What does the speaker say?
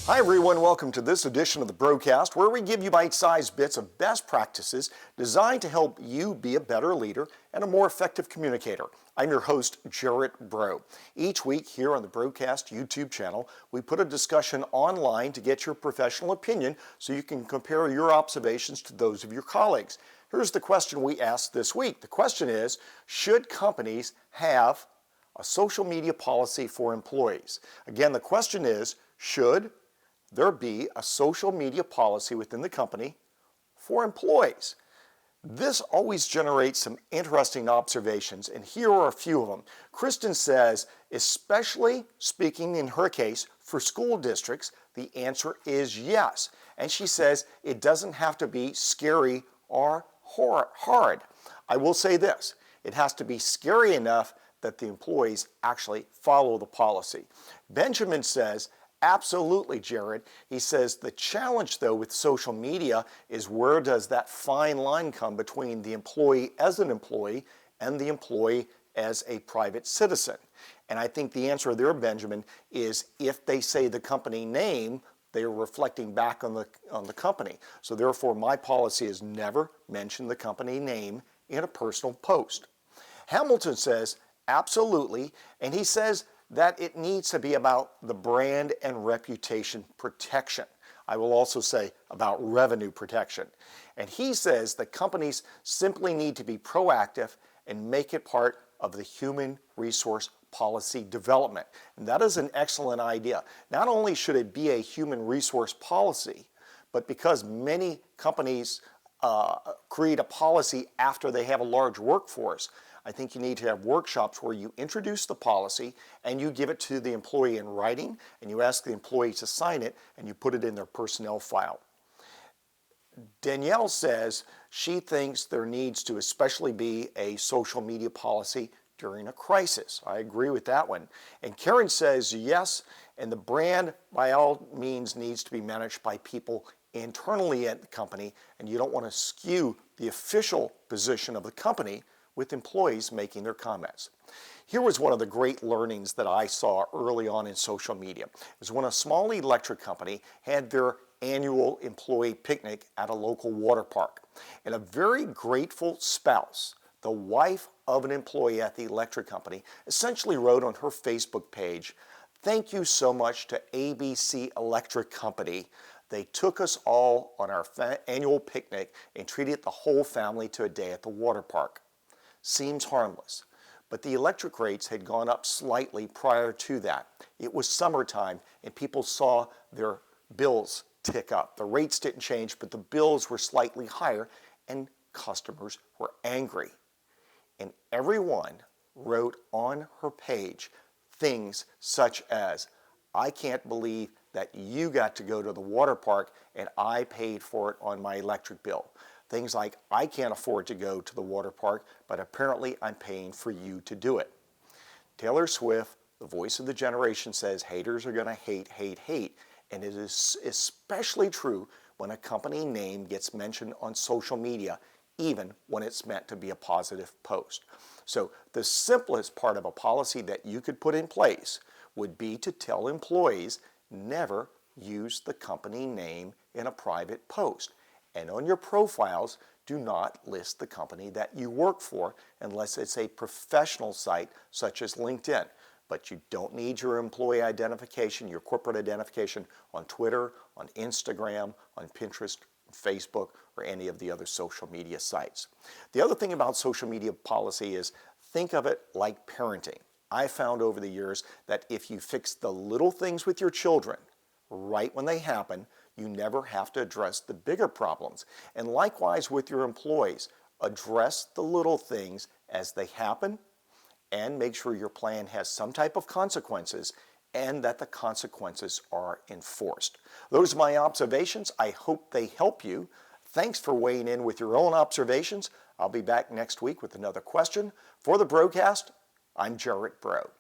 Hi everyone, welcome to this edition of the Broadcast, where we give you bite-sized bits of best practices designed to help you be a better leader and a more effective communicator. I'm your host, Jarrett Bro. Each week here on the Broadcast YouTube channel, we put a discussion online to get your professional opinion so you can compare your observations to those of your colleagues. Here's the question we asked this week. The question is, should companies have a social media policy for employees? Again, the question is, should there be a social media policy within the company for employees? This always generates some interesting observations, and here are a few of them. Kristen says, especially speaking in her case for school districts, the answer is yes. And she says it doesn't have to be scary or hard. I will say this, it has to be scary enough that the employees actually follow the policy. Benjamin says, absolutely, Jared. He says the challenge, though, with social media is where does that fine line come between the employee as an employee and the employee as a private citizen? And I think the answer there, Benjamin, is if they say the company name, they are reflecting back on the company. So therefore, my policy is never mention the company name in a personal post. Hamilton says, absolutely, and he says that it needs to be about the brand and reputation protection. I will also say about revenue protection. And he says that companies simply need to be proactive and make it part of the human resource policy development. And that is an excellent idea. Not only should it be a human resource policy, but because many companies create a policy after they have a large workforce, I think you need to have workshops where you introduce the policy and you give it to the employee in writing and you ask the employee to sign it and you put it in their personnel file. Danielle says she thinks there needs to especially be a social media policy during a crisis. I agree with that one. And Karen says yes, and the brand by all means needs to be managed by people internally at the company, and you don't want to skew the official position of the company with employees making their comments. Here was one of the great learnings that I saw early on in social media. It was when a small electric company had their annual employee picnic at a local water park. And a very grateful spouse, the wife of an employee at the electric company, essentially wrote on her Facebook page, "Thank you so much to ABC Electric Company. They took us all on our annual picnic and treated the whole family to a day at the water park." Seems harmless, but the electric rates had gone up slightly prior to that. It was summertime and people saw their bills tick up. The rates didn't change, but the bills were slightly higher and customers were angry. And everyone wrote on her page things such as, "I can't believe that you got to go to the water park and I paid for it on my electric bill." Things like, "I can't afford to go to the water park, but apparently I'm paying for you to do it." Taylor Swift, the voice of the generation, says haters are going to hate, hate, hate. And it is especially true when a company name gets mentioned on social media, even when it's meant to be a positive post. So the simplest part of a policy that you could put in place would be to tell employees never use the company name in a private post. And on your profiles, do not list the company that you work for unless it's a professional site such as LinkedIn. But you don't need your employee identification, your corporate identification on Twitter, on Instagram, on Pinterest, Facebook, or any of the other social media sites. The other thing about social media policy is think of it like parenting. I found over the years that if you fix the little things with your children right when they happen, you never have to address the bigger problems. And likewise with your employees, address the little things as they happen and make sure your plan has some type of consequences and that the consequences are enforced. Those are my observations. I hope they help you. Thanks for weighing in with your own observations. I'll be back next week with another question. For the Broadcast, I'm Jarrett Bro.